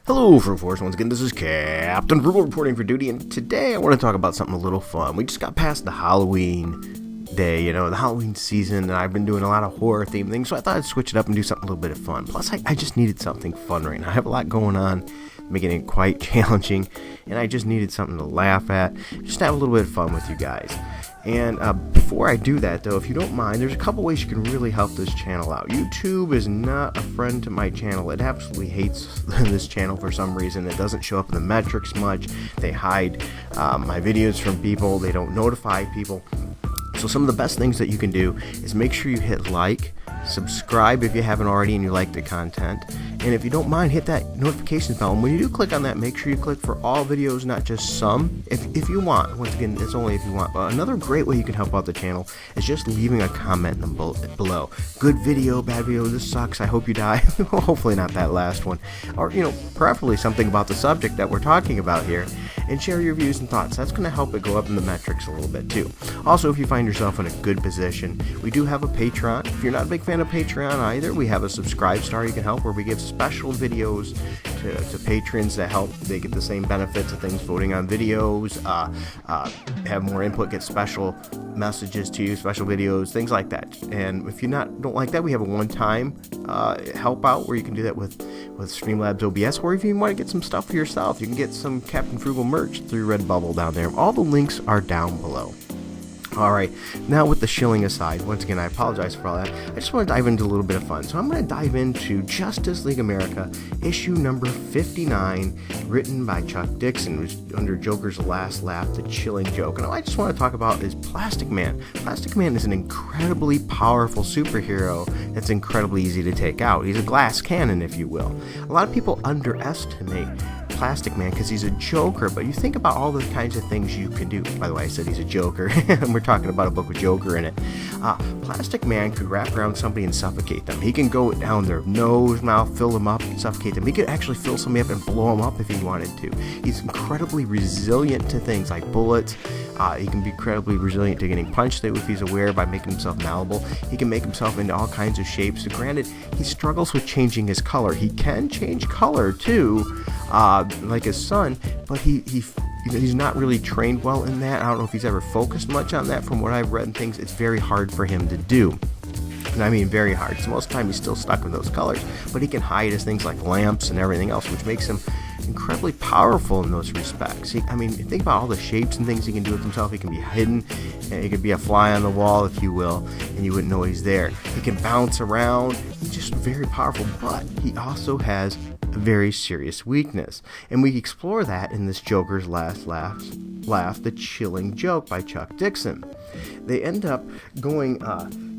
Hello, Fruit Force. Once again, this is Captain Frugal reporting for duty, and today I want to talk about something a little fun. We just got past the Halloween day, the Halloween season, and I've been doing a lot of horror-themed things, so I thought I'd switch it up and do something a little bit of fun. Plus, I just needed something fun right now. I have a lot going on, making it quite challenging, and I just needed something to laugh at, just to have a little bit of fun with you guys. And before I do that, though, if you don't mind, there's a couple ways you can really help this channel out. YouTube is not a friend to my channel. It absolutely hates this channel for some reason. It doesn't show up in the metrics much. They hide my videos from people. They don't notify people. So some of the best things that you can do is make sure you hit like, subscribe if you haven't already and you like the content, and if you don't mind, hit that notifications bell. And when you do click on that, make sure you click for all videos, not just some, if you want. Once again, it's only if you want. But another great way you can help out the channel is just leaving a comment below. Good video, bad video, this sucks, I hope you die. Hopefully not that last one. Or, preferably something about the subject that we're talking about here, and share your views and thoughts. That's going to help it go up in the metrics a little bit too. Also, if you find yourself in a good position, we do have a Patreon. If you're not a big fan of Patreon either, we have a Subscribe Star you can help, where we give special videos to patrons that help. They get the same benefits of things, voting on videos, have more input, get special messages to you, special videos, things like that. And if you don't like that, we have a one-time help out where you can do that with Streamlabs OBS, or if you want to get some stuff for yourself, you can get some Captain Frugal merch through Redbubble down there. All the links are down below. Alright, now with the shilling aside, once again I apologize for all that, I just want to dive into a little bit of fun. So I'm going to dive into Justice League America, issue number 59, written by Chuck Dixon, which is under Joker's Last Laugh, the chilling joke. And all I just want to talk about is Plastic Man. Plastic Man is an incredibly powerful superhero that's incredibly easy to take out. He's a glass cannon, if you will. A lot of people underestimate Plastic Man because he's a Joker, but you think about all the kinds of things you can do. By the way, I said he's a Joker, and we're talking about a book with Joker in it. Plastic Man could wrap around somebody and suffocate them. He can go down their nose, mouth, fill them up, and suffocate them. He could actually fill somebody up and blow them up if he wanted to. He's incredibly resilient to things like bullets. He can be incredibly resilient to getting punched if he's aware, by making himself malleable. He can make himself into all kinds of shapes. So granted, he struggles with changing his color. He can change color too, like his son, but he's not really trained well in that. I don't know if he's ever focused much on that. From what I've read and things, it's very hard for him to do. And I mean very hard. So most of the time he's still stuck with those colors, but he can hide as things like lamps and everything else, which makes him incredibly powerful in those respects. Think about all the shapes and things he can do with himself. He can be hidden, and he could be a fly on the wall, if you will, and you wouldn't know he's there. He can bounce around. He's just very powerful, but he also has a very serious weakness, and we explore that in this Joker's Last Laugh, the chilling joke by Chuck Dixon. They end up going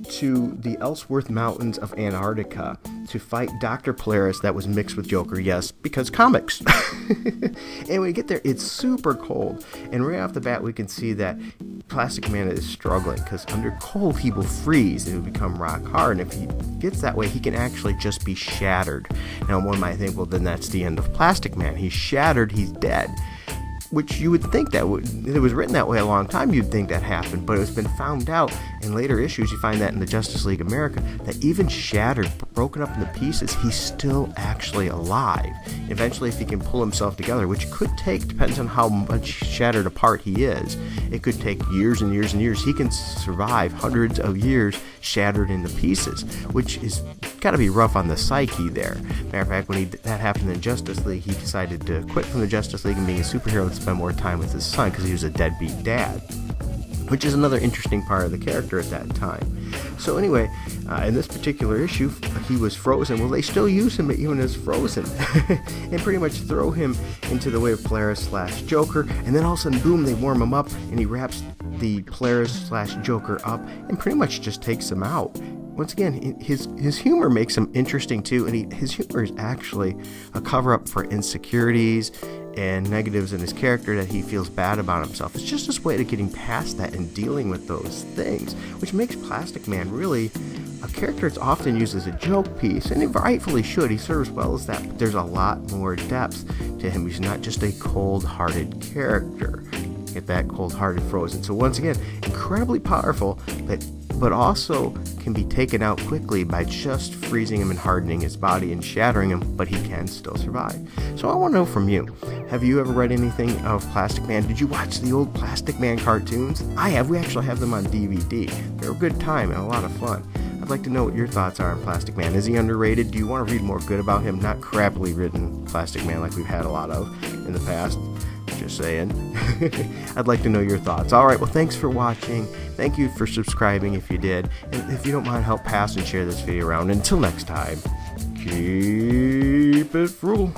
to the Ellsworth Mountains of Antarctica to fight Dr. Polaris that was mixed with Joker, yes, because comics. And when we get there, it's super cold, and right off the bat we can see that Plastic Man is struggling, because under cold he will freeze and it will become rock hard, and if he gets that way, he can actually just be shattered. Now one might think, well, then that's the end of Plastic Man. He's shattered, he's dead. Which you would think that it was written that way a long time, you'd think that happened, but it's been found out in later issues. You find that in the Justice League America, that even shattered, broken up into pieces, he's still actually alive. Eventually, if he can pull himself together, which could take, depends on how much shattered apart he is, it could take years and years and years. He can survive hundreds of years shattered into pieces, which is got to be rough on the psyche there. Matter of fact, when that happened in Justice League, he decided to quit from the Justice League and being a superhero and spend more time with his son, because he was a deadbeat dad, which is another interesting part of the character at that time. So anyway, in this particular issue, he was frozen. Well, they still use him even as frozen and pretty much throw him into the way of Polaris/Joker, and then all of a sudden, boom, they warm him up, and he wraps the Polaris/Joker up and pretty much just takes him out. Once again, his humor makes him interesting too, and his humor is actually a cover-up for insecurities and negatives in his character that he feels bad about himself. It's just his way to getting past that and dealing with those things, which makes Plastic Man really a character that's often used as a joke piece, and he rightfully should. He serves well as that, but there's a lot more depth to him. He's not just a cold-hearted character. Get that cold-hearted frozen. So once again, incredibly powerful, but but also can be taken out quickly by just freezing him and hardening his body and shattering him, but he can still survive. So I want to know from you, have you ever read anything of Plastic Man? Did you watch the old Plastic Man cartoons? I have. We actually have them on DVD. They're a good time and a lot of fun. I'd like to know what your thoughts are on Plastic Man. Is he underrated? Do you want to read more good about him? Not crappily written Plastic Man like we've had a lot of in the past. Just saying. I'd like to know your thoughts. Alright, well, thanks for watching. Thank you for subscribing if you did. And if you don't mind, help pass and share this video around. Until next time, keep it frugal.